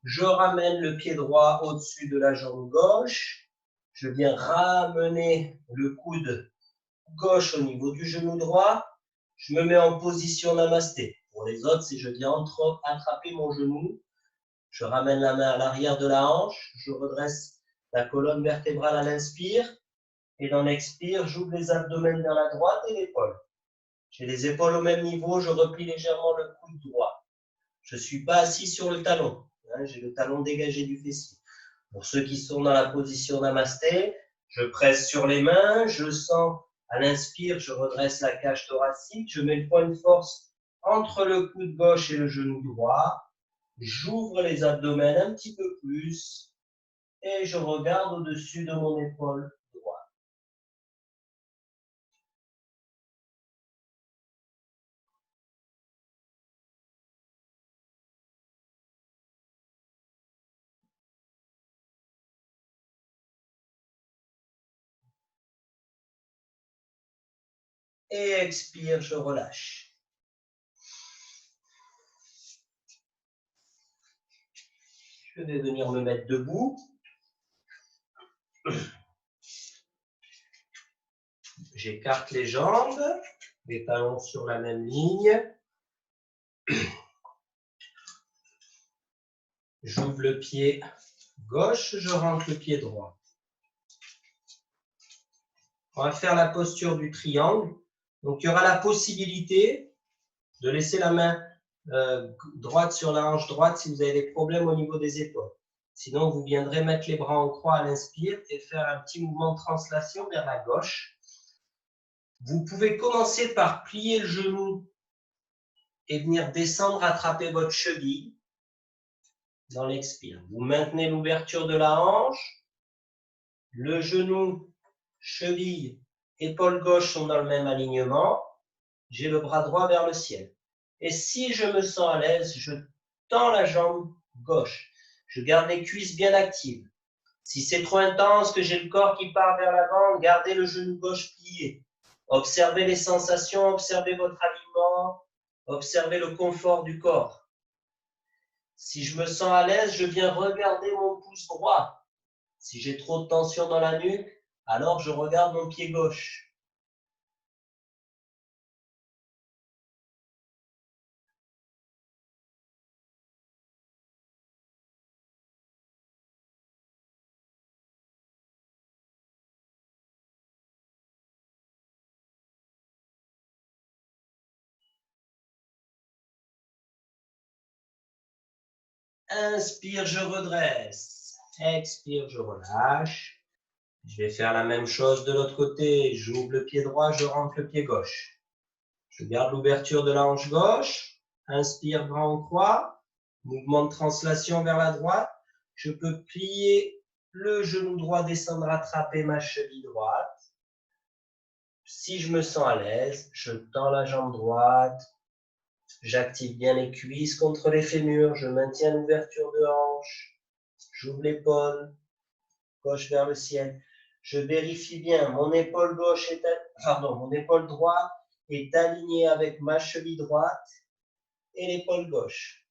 Je ramène le pied droit au-dessus de la jambe gauche. Je viens ramener le coude gauche au niveau du genou droit. Je me mets en position namasté. Pour les autres, c'est je viens attraper mon genou Je ramène la main à l'arrière de la hanche, je redresse la colonne vertébrale à l'inspire et dans l'expire, j'ouvre les abdomens vers la droite et l'épaule. J'ai les épaules au même niveau, je replie légèrement le coude droit. Je ne suis pas assis sur le talon, j'ai le talon dégagé du fessier. Pour ceux qui sont dans la position namasté, je presse sur les mains, je sens à l'inspire, je redresse la cage thoracique, je mets le point de force entre le coude gauche et le genou droit. J'ouvre les abdomens un petit peu plus et je regarde au-dessus de mon épaule droite. Et expire, je relâche. Je vais venir me mettre debout. J'écarte les jambes, les talons sur la même ligne. J'ouvre le pied gauche, je rentre le pied droit. On va faire la posture du triangle. Donc, il y aura la possibilité de laisser la main droite sur la hanche droite si vous avez des problèmes au niveau des épaules. Sinon, vous viendrez mettre les bras en croix à l'inspire et faire un petit mouvement de translation vers la gauche. Vous pouvez commencer par plier le genou et venir descendre, attraper votre cheville dans l'expire. Vous maintenez l'ouverture de la hanche, le genou, cheville, épaule gauche sont dans le même alignement. J'ai le bras droit vers le ciel. Et si je me sens à l'aise, je tends la jambe gauche. Je garde les cuisses bien actives. Si c'est trop intense, que j'ai le corps qui part vers l'avant, gardez le genou gauche plié. Observez les sensations, observez votre alignement, observez le confort du corps. Si je me sens à l'aise, je viens regarder mon pouce droit. Si j'ai trop de tension dans la nuque, alors je regarde mon pied gauche. Inspire, je redresse. Expire, je relâche. Je vais faire la même chose de l'autre côté. J'ouvre le pied droit, je rentre le pied gauche. Je garde l'ouverture de la hanche gauche. Inspire, bras en croix. Mouvement de translation vers la droite. Je peux plier le genou droit, descendre, attraper ma cheville droite. Si je me sens à l'aise, je tends la jambe droite. J'active bien les cuisses contre les fémurs. Je maintiens l'ouverture de hanche. J'ouvre l'épaule, gauche vers le ciel. Je vérifie bien, mon épaule gauche est, mon épaule droite est alignée avec ma cheville droite et l'épaule gauche.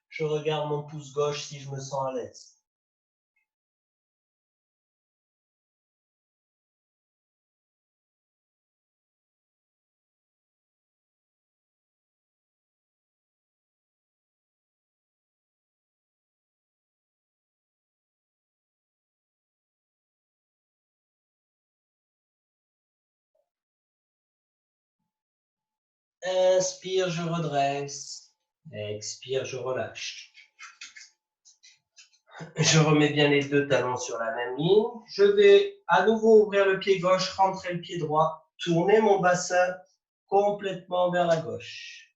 Je regarde mon pouce gauche si je me sens à l'aise. Inspire, je redresse. Expire, je relâche. Je remets bien les deux talons sur la même ligne. Je vais à nouveau ouvrir le pied gauche, rentrer le pied droit, tourner mon bassin complètement vers la gauche.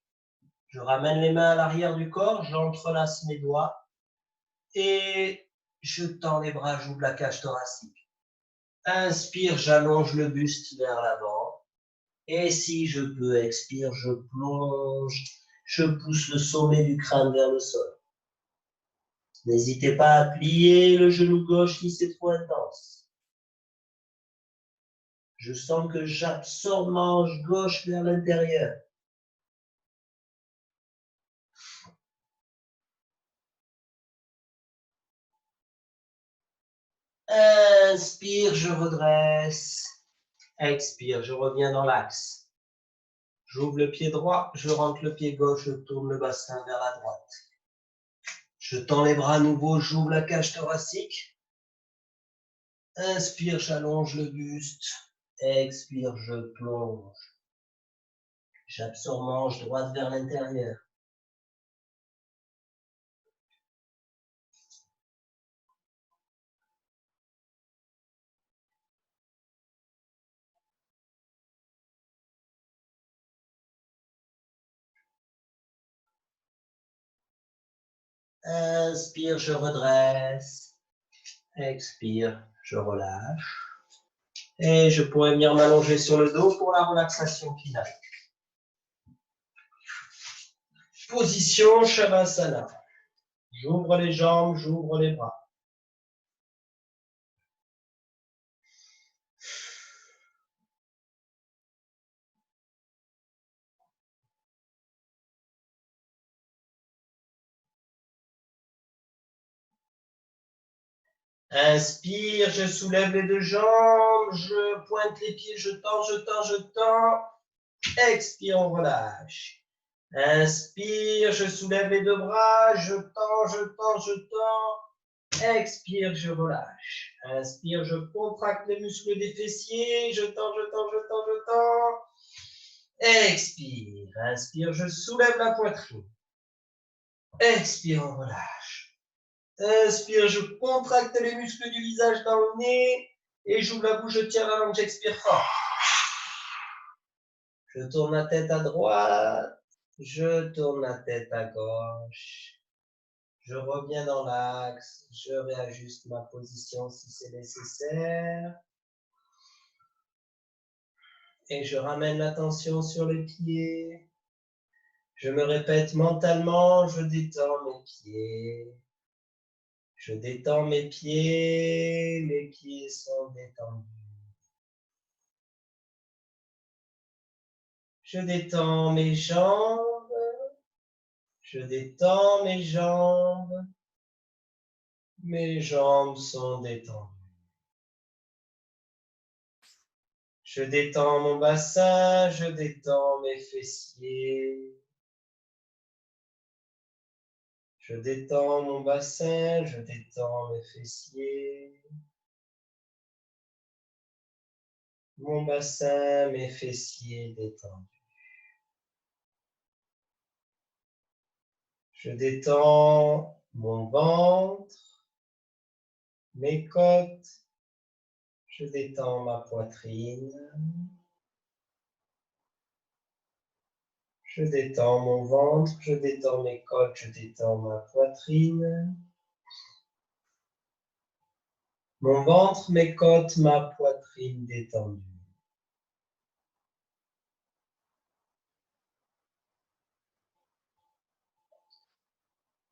Je ramène les mains à l'arrière du corps, j'entrelace mes doigts et je tends les bras, j'ouvre la cage thoracique. Inspire, j'allonge le buste vers l'avant. Et si je peux, expire, je plonge, je pousse le sommet du crâne vers le sol. N'hésitez pas à plier le genou gauche si c'est trop intense. Je sens que j'absorbe ma hanche gauche vers l'intérieur. Inspire, je redresse. Expire, je reviens dans l'axe. J'ouvre le pied droit, je rentre le pied gauche, je tourne le bassin vers la droite. Je tends les bras à nouveau, j'ouvre la cage thoracique. Inspire, j'allonge le buste. Expire, je plonge. J'absorbe manche droite vers l'intérieur. Inspire, je redresse. Expire, je relâche. Et je pourrais venir m'allonger sur le dos pour la relaxation finale. Position Shavasana. J'ouvre les jambes, j'ouvre les bras. Inspire, je soulève les deux jambes, je pointe les pieds, je tends, je tends, je tends. Expire, on relâche. Inspire, je soulève les deux bras, je tends, je tends, je tends. Expire, je relâche. Inspire, je contracte les muscles des fessiers, je tends, je tends, je tends, je tends. Expire, inspire, je soulève la poitrine. Expire, on relâche. Inspire, je contracte les muscles du visage dans le nez et j'ouvre la bouche, je tiens la langue, j'expire fort. Je tourne la tête à droite, je tourne la tête à gauche. Je reviens dans l'axe, je réajuste ma position si c'est nécessaire. Et je ramène l'attention sur les pieds. Je me répète mentalement, je détends mes pieds. Je détends mes pieds sont détendus. Je détends mes jambes, je détends mes jambes sont détendues. Je détends mon bassin, je détends mes fessiers. Je détends mon bassin, je détends mes fessiers. Mon bassin, mes fessiers détendus. Je détends mon ventre, mes côtes. Je détends ma poitrine. Je détends mon ventre, je détends mes côtes, je détends ma poitrine. Mon ventre, mes côtes, ma poitrine détendue.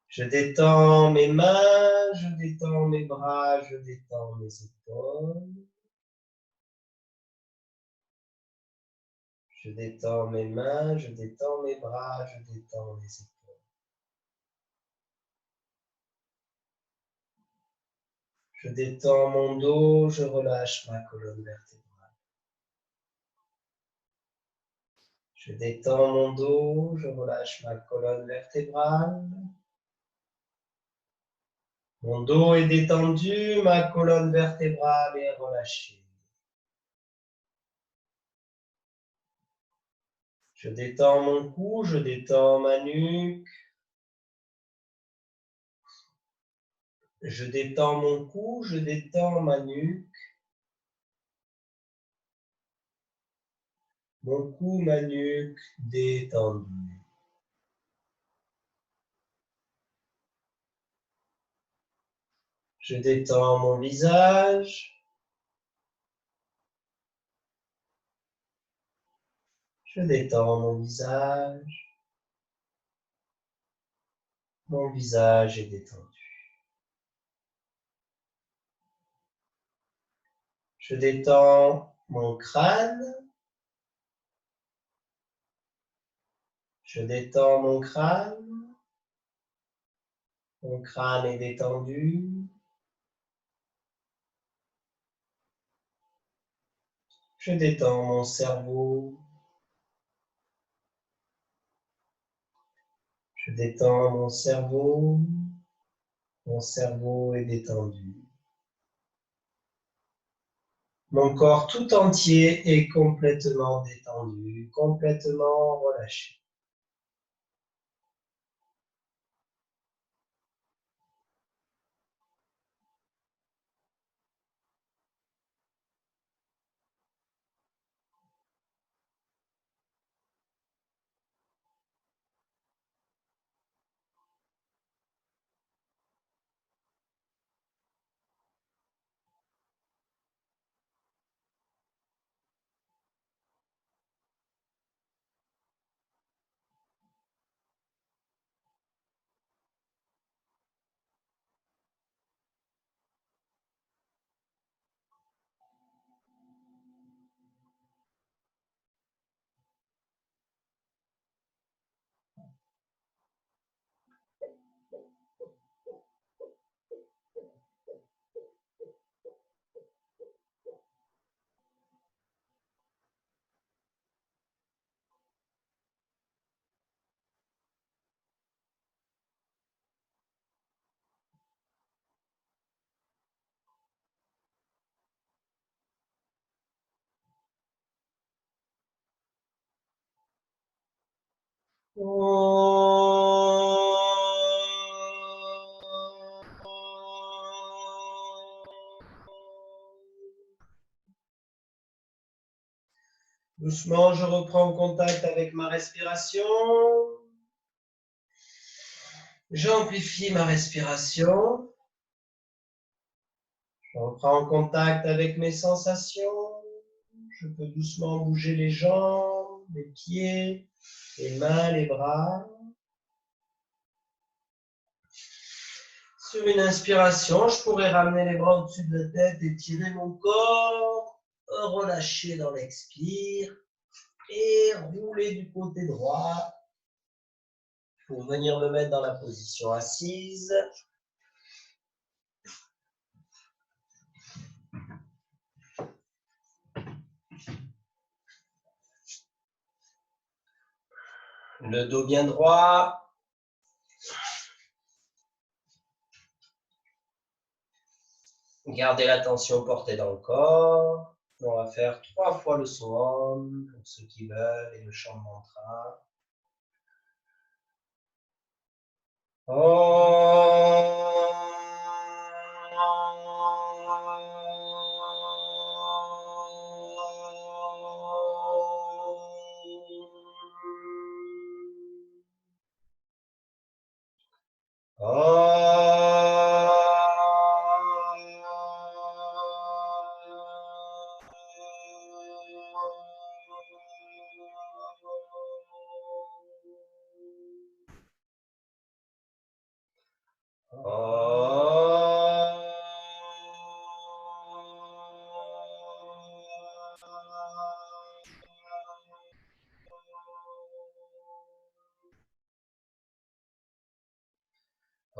Je détends mes mains, je détends mes bras, je détends mes épaules. Je détends mes mains, je détends mes bras, je détends mes épaules. Je détends mon dos, je relâche ma colonne vertébrale. Je détends mon dos, je relâche ma colonne vertébrale. Mon dos est détendu, ma colonne vertébrale est relâchée. Je détends mon cou, je détends ma nuque. Je détends mon cou, je détends ma nuque. Mon cou, ma nuque détendus. Je détends mon visage. Je détends mon visage. Mon visage est détendu. Je détends mon crâne. Je détends mon crâne. Mon crâne est détendu. Je détends mon cerveau. Je détends mon cerveau. Mon cerveau est détendu. Mon corps tout entier est complètement détendu, complètement relâché. Doucement, je reprends contact avec ma respiration. J'amplifie ma respiration. Je reprends contact avec mes sensations. Je peux doucement bouger les jambes, les pieds, les mains, les bras. Sur une inspiration, je pourrais ramener les bras au-dessus de la tête et tirer mon corps, relâcher dans l'expire et rouler du côté droit pour venir me mettre dans la position assise. Le dos bien droit. Gardez l'attention portée dans le corps. On va faire 3 fois le son Om pour ceux qui veulent et le chant de mantra.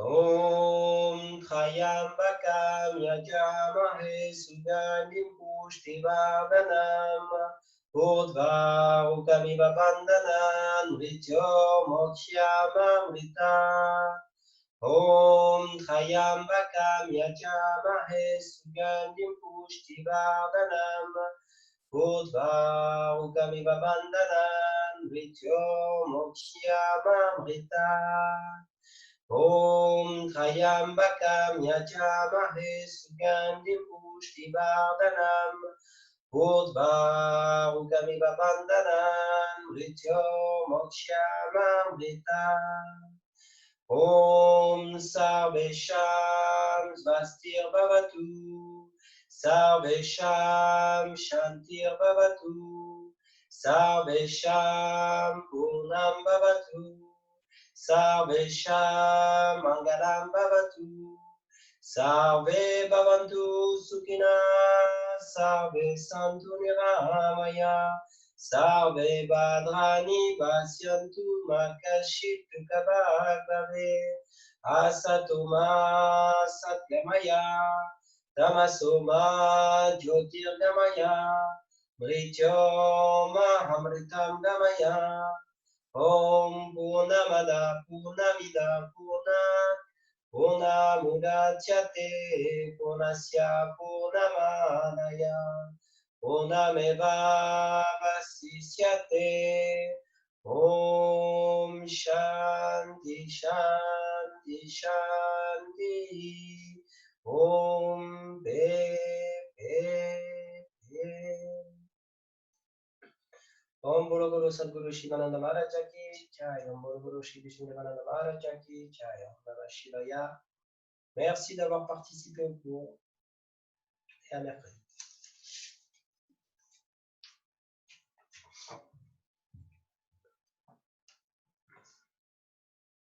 Om Trayambakam Yajamahe Suganim Pushtivardhanam Urdhva Ukamiva Bandhanan Rityo Mokshyamamrita Om Trayambakam Yajamahe Suganim Pushtivardhanam Urdhva Ukamiva Bandhanan Rityo Mokshyamamrita Om Trayambakam Yajamahe Sugandhim Pushtivardhanam Urdhva Ukamiva Bandhanan Mrityo Mokshyamamrita Om Sarvesham Svastir Bhavatu Sarvesham Shantir Bhavatu Sarvesham Purnam Bhavatu Sarvesham Mangalam Bhavatu Sarve Bhavantu Sukhina Sarve Santu Niramaya Sarve Bhadrani Vasyantu Makashit Kabhagave Asatoma Satgamaya Tamasoma Jyotirgamaya Mrityoma Amritam Gamaya Om Purnamada Purnamida Purnat Purnamudachyate Purnasya Purnamadaya Purnameva Vasishyate Om Shanti Shanti Shanti Om Pe Om Bolo Guru Sadguru Shivananda Maharaj Ki Jai. Om Bolo Guru Shri Vishnudevananda Maharaj Ki Jai. Om Namah Shivaya. Merci d'avoir participé au cours et à mercredi.